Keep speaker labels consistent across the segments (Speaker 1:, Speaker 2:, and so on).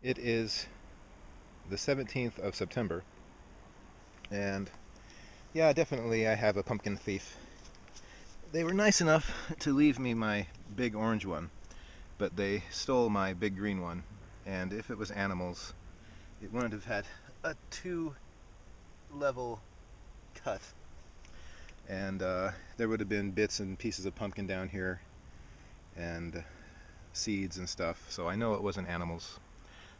Speaker 1: It is the 17th of September, and yeah, definitely I have a pumpkin thief. They were nice enough to leave me my big orange one, but they stole my big green one, and if it was animals, it wouldn't have had a two-level cut, and there would have been bits and pieces of pumpkin down here, and seeds and stuff, so I know it wasn't animals.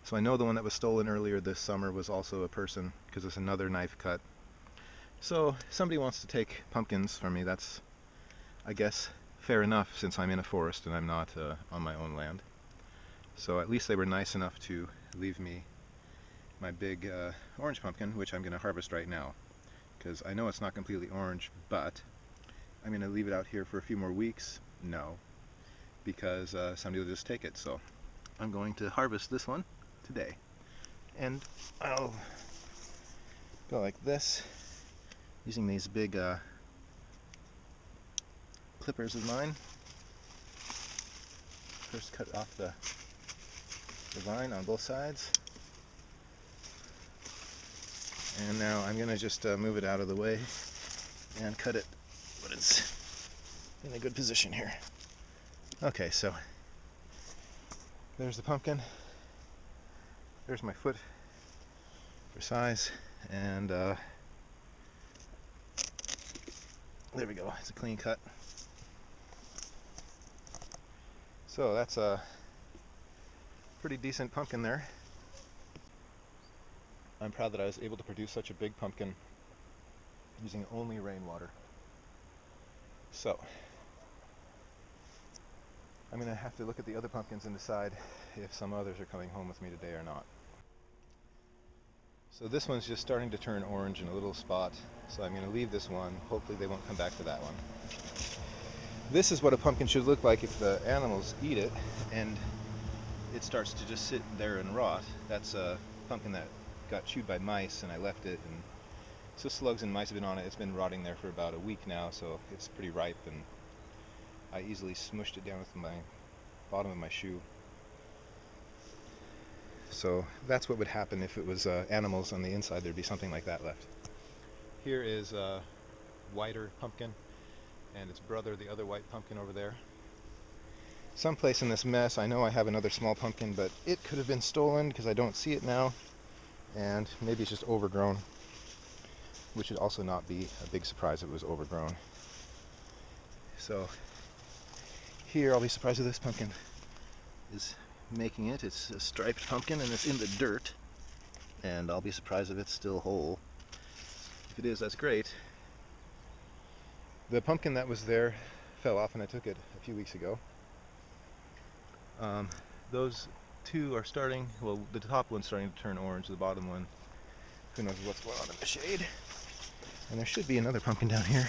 Speaker 1: So I know the one that was stolen earlier this summer was also a person, because it's another knife cut. So if somebody wants to take pumpkins from me, that's, I guess, fair enough, since I'm in a forest and I'm not on my own land. So at least they were nice enough to leave me my big orange pumpkin, which I'm going to harvest right now, because I know it's not completely orange, but I'm going to leave it out here for a few more weeks. No, because somebody will just take it. So I'm going to harvest this one today, and I'll go like this, using these big clippers of mine. First cut off the vine on both sides, and now I'm going to just move it out of the way and cut it when it's in a good position here. Okay, so there's the pumpkin, there's my foot for size, and there we go, it's a clean cut. So that's a pretty decent pumpkin there. I'm proud that I was able to produce such a big pumpkin using only rainwater. So I'm going to have to look at the other pumpkins and decide if some others are coming home with me today or not. So this one's just starting to turn orange in a little spot, so I'm going to leave this one. Hopefully they won't come back to that one. This is what a pumpkin should look like if the animals eat it and it starts to just sit there and rot. That's a pumpkin that got chewed by mice, and I left it, and so slugs and mice have been on it. It's been rotting there for about a week now, so it's pretty ripe, and I easily smushed it down with my bottom of my shoe. So that's what would happen if it was animals on the inside. There'd be something like that left. Here is a whiter pumpkin, and its brother, the other white pumpkin over there. Someplace in this mess, I know I have another small pumpkin, but it could have been stolen because I don't see it now, and maybe it's just overgrown, which would also not be a big surprise if it was overgrown. So here, I'll be surprised if this pumpkin is making it. It's a striped pumpkin and it's in the dirt, and I'll be surprised if it's still whole. If it is, that's great. The pumpkin that was there fell off and I took it a few weeks ago. Those two are starting, well, the top one's starting to turn orange, the bottom one, who knows what's going on in the shade. And there should be another pumpkin down here.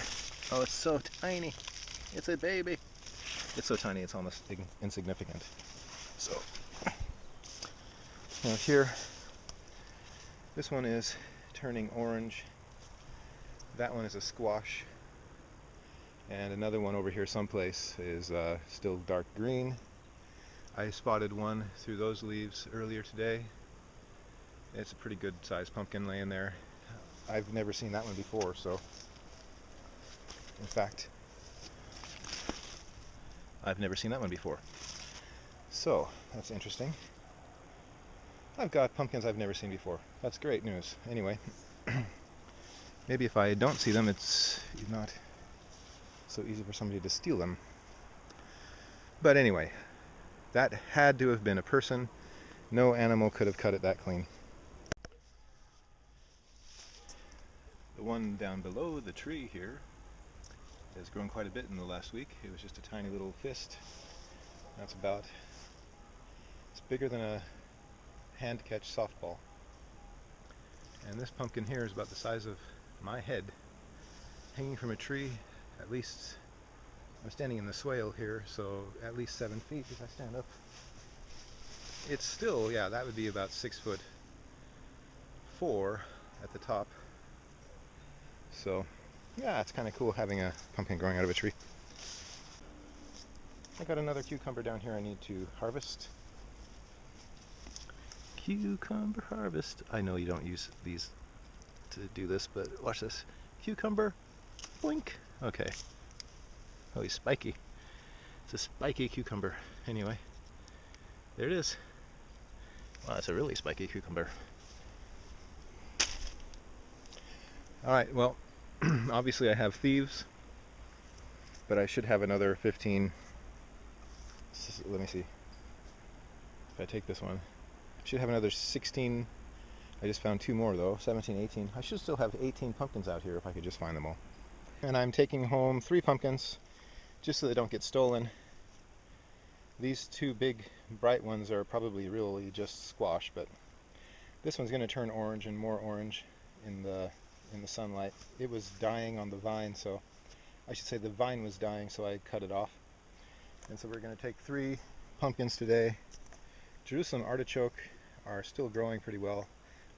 Speaker 1: Oh, it's so tiny. It's a baby. It's so tiny it's almost insignificant. So now here, this one is turning orange. That one is a squash. And another one over here someplace is still dark green. I spotted one through those leaves earlier today. It's a pretty good sized pumpkin laying there. I've never seen that one before, so in fact, I've never seen that one before. So that's interesting. I've got pumpkins I've never seen before. That's great news. Anyway, maybe if I don't see them, it's not so easy for somebody to steal them. But anyway, that had to have been a person. No animal could have cut it that clean. The one down below the tree here has grown quite a bit in the last week. It was just a tiny little fist. That's about, it's bigger than a hand catch softball. And this pumpkin here is about the size of my head, hanging from a tree. At least, I'm standing in the swale here, so at least 7 feet if I stand up. It's still, yeah, that would be about 6'4" at the top. So yeah, it's kind of cool having a pumpkin growing out of a tree. I got another cucumber down here I need to harvest. Cucumber harvest. I know you don't use these to do this, but watch this. Cucumber, boink. Okay. Oh, he's spiky. It's a spiky cucumber. Anyway, there it is. Wow, it's a really spiky cucumber. Alright, well, obviously I have thieves, but I should have another 15. Let me see. If I take this one, I should have another 16. I just found 2 more though, 17, 18. I should still have 18 pumpkins out here if I could just find them all. And I'm taking home 3 pumpkins just so they don't get stolen. These 2 big bright ones are probably really just squash, but this one's going to turn orange and more orange in the sunlight. It was dying on the vine, so I should say the vine was dying, so I cut it off. And so we're going to take 3 pumpkins today. Jerusalem artichoke are still growing pretty well.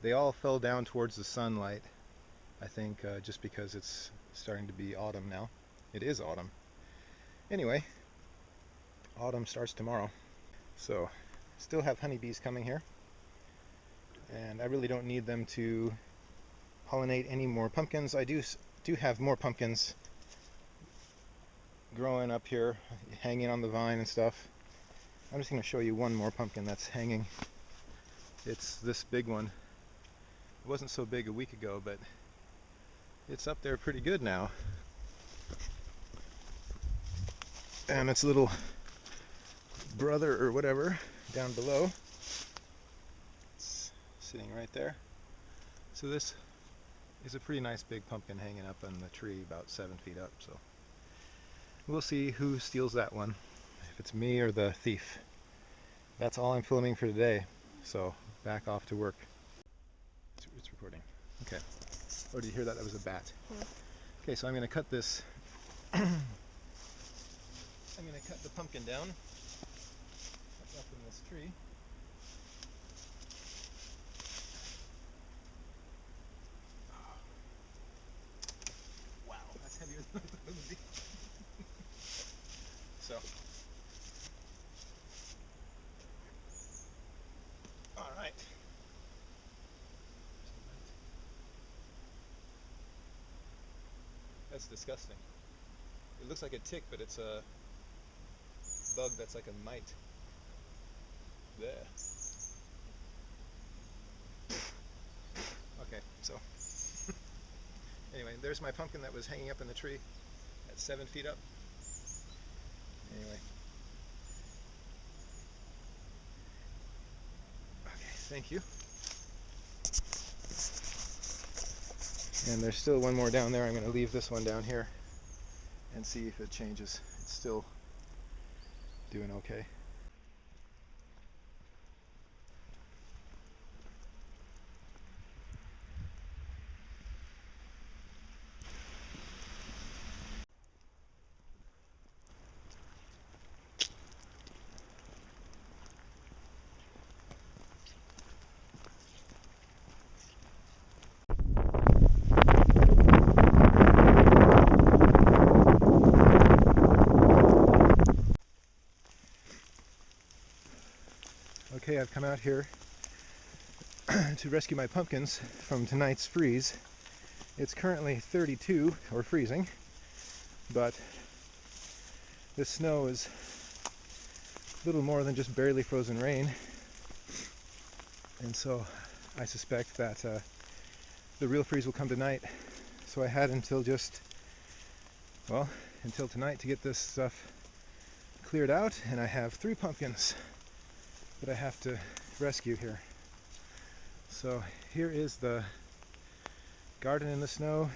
Speaker 1: They all fell down towards the sunlight, I think, just because it's starting to be autumn now. It is autumn. Anyway, autumn starts tomorrow. So, still have honeybees coming here. And I really don't need them to pollinate any more pumpkins. I do have more pumpkins growing up here, hanging on the vine and stuff. I'm just going to show you one more pumpkin that's hanging. It's this big one. It wasn't so big a week ago, but it's up there pretty good now. And its little brother or whatever down below, it's sitting right there. So this is a pretty nice big pumpkin hanging up on the tree about 7 feet up. So we'll see who steals that one, if it's me or the thief. That's all I'm filming for today, so back off to work. It's recording. Okay. Oh, did you hear that? That was a bat. Yeah. Okay, so I'm going to cut this. I'm going to cut the pumpkin down. That's up in this tree. Wow, that's heavier than I thought it would be. So. All right. That's disgusting. It looks like a tick, but it's a bug that's like a mite. There. Okay, so anyway, there's my pumpkin that was hanging up in the tree at 7 feet up. Anyway. Okay, thank you. And there's still one more down there. I'm going to leave this one down here and see if it changes. It's still doing okay. Okay, I've come out here to rescue my pumpkins from tonight's freeze. It's currently 32, or freezing, but this snow is little more than just barely frozen rain, and so I suspect that the real freeze will come tonight. So I had until until tonight to get this stuff cleared out, and I have 3 pumpkins that I have to rescue here. So here is the garden in the snow.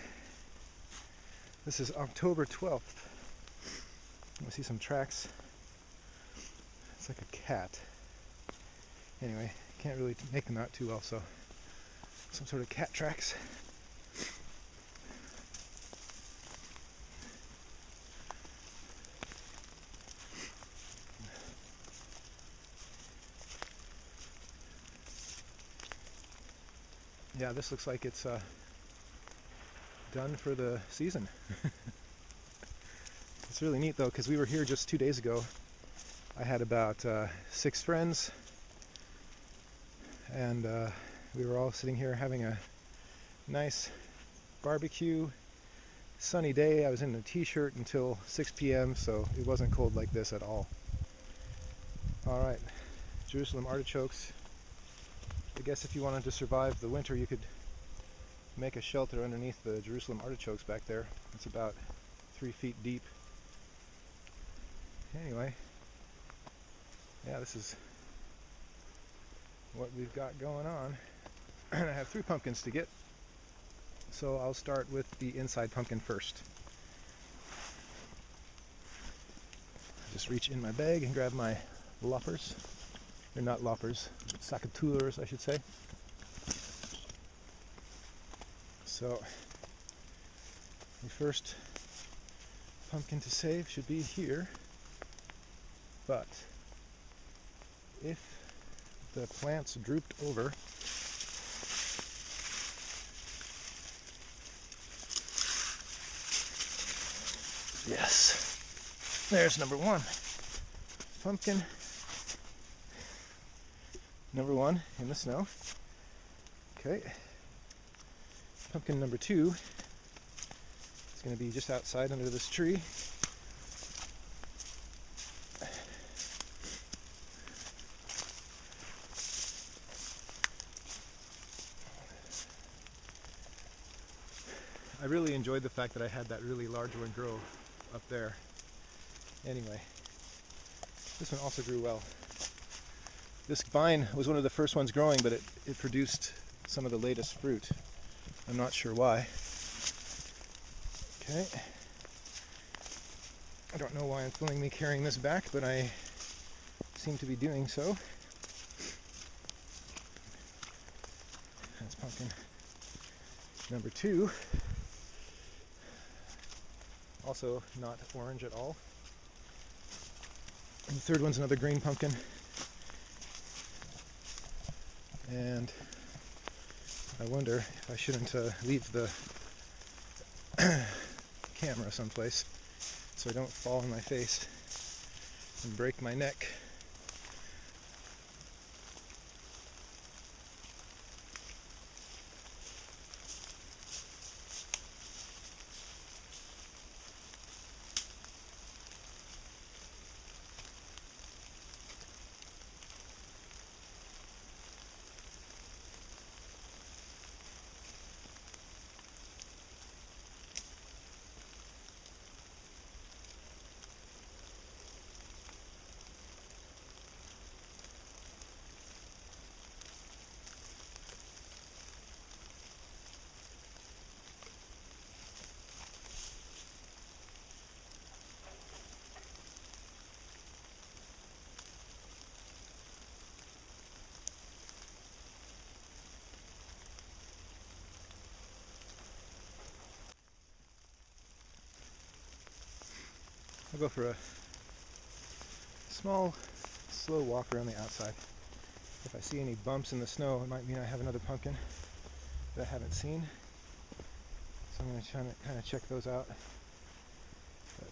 Speaker 1: This is October 12th. I see some tracks. It's like a cat. Anyway, can't really make them out too well, so some sort of cat tracks. Yeah, this looks like it's done for the season. It's really neat though, because we were here just 2 days ago. I had about 6 friends, and we were all sitting here having a nice barbecue, sunny day. I was in a t-shirt until 6 p.m., so it wasn't cold like this at all. Alright, Jerusalem artichokes. I guess if you wanted to survive the winter, you could make a shelter underneath the Jerusalem artichokes back there. It's about 3 feet deep. Anyway, yeah, this is what we've got going on. I have 3 pumpkins to get, so I'll start with the inside pumpkin first. Just reach in my bag and grab my loppers. They're not loppers, secateurs, I should say. So the first pumpkin to save should be here, but if the plants drooped over, yes, there's number 1 pumpkin, number 1 in the snow. Okay, pumpkin number 2 is going to be just outside under this tree. I really enjoyed the fact that I had that really large one grow up there. Anyway, this one also grew well. This vine was one of the first ones growing, but it produced some of the latest fruit. I'm not sure why. Okay. I don't know why I'm filming me carrying this back, but I seem to be doing so. That's pumpkin number 2. Also not orange at all. And the third one's another green pumpkin. And I wonder if I shouldn't leave the camera someplace so I don't fall on my face and break my neck. I'll go for a small, slow walk around the outside. If I see any bumps in the snow, it might mean I have another pumpkin that I haven't seen. So I'm going to try to kind of check those out. But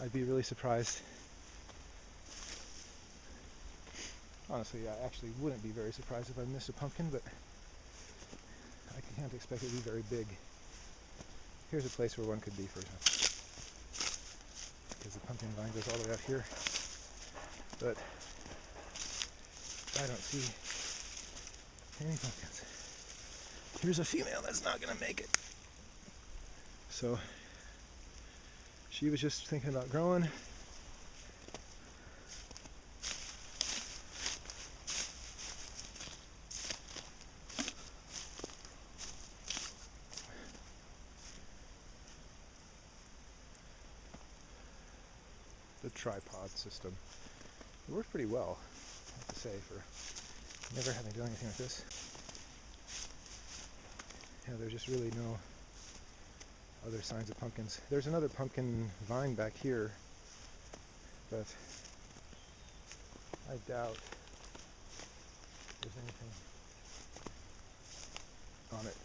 Speaker 1: I'd be really surprised. Honestly, I actually wouldn't be very surprised if I missed a pumpkin, but I can't expect it to be very big. Here's a place where one could be, for example. Because the pumpkin vine goes all the way up here. But I don't see any pumpkins. Here's a female that's not going to make it. So she was just thinking about growing. The tripod system. It worked pretty well, I have to say, for never having done anything like this. Yeah, there's just really no other signs of pumpkins. There's another pumpkin vine back here, but I doubt there's anything on it.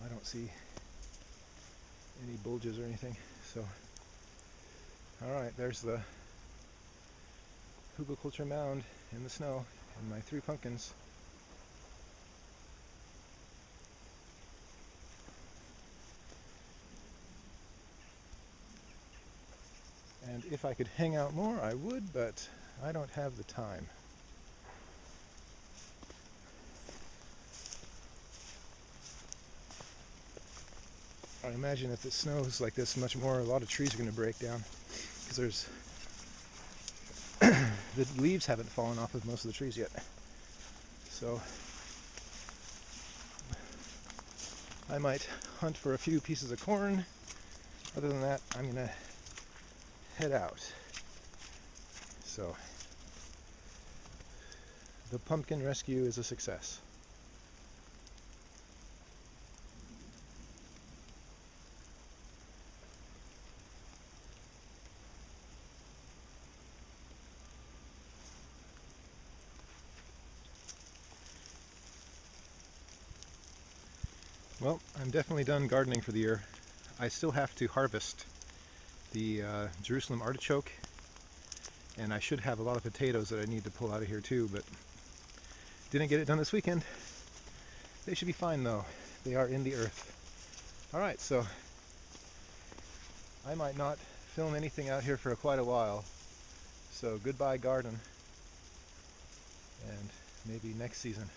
Speaker 1: I don't see any bulges or anything, so alright, there's the Hugelkultur mound in the snow and my 3 pumpkins. And if I could hang out more, I would, but I don't have the time. I imagine if it snows like this much more, a lot of trees are going to break down, because the leaves haven't fallen off of most of the trees yet. So I might hunt for a few pieces of corn. Other than that, I'm going to head out. So the pumpkin rescue is a success. Well, I'm definitely done gardening for the year. I still have to harvest the Jerusalem artichoke, and I should have a lot of potatoes that I need to pull out of here too, but didn't get it done this weekend. They should be fine though. They are in the earth. Alright, so I might not film anything out here for quite a while. So goodbye garden, and maybe next season.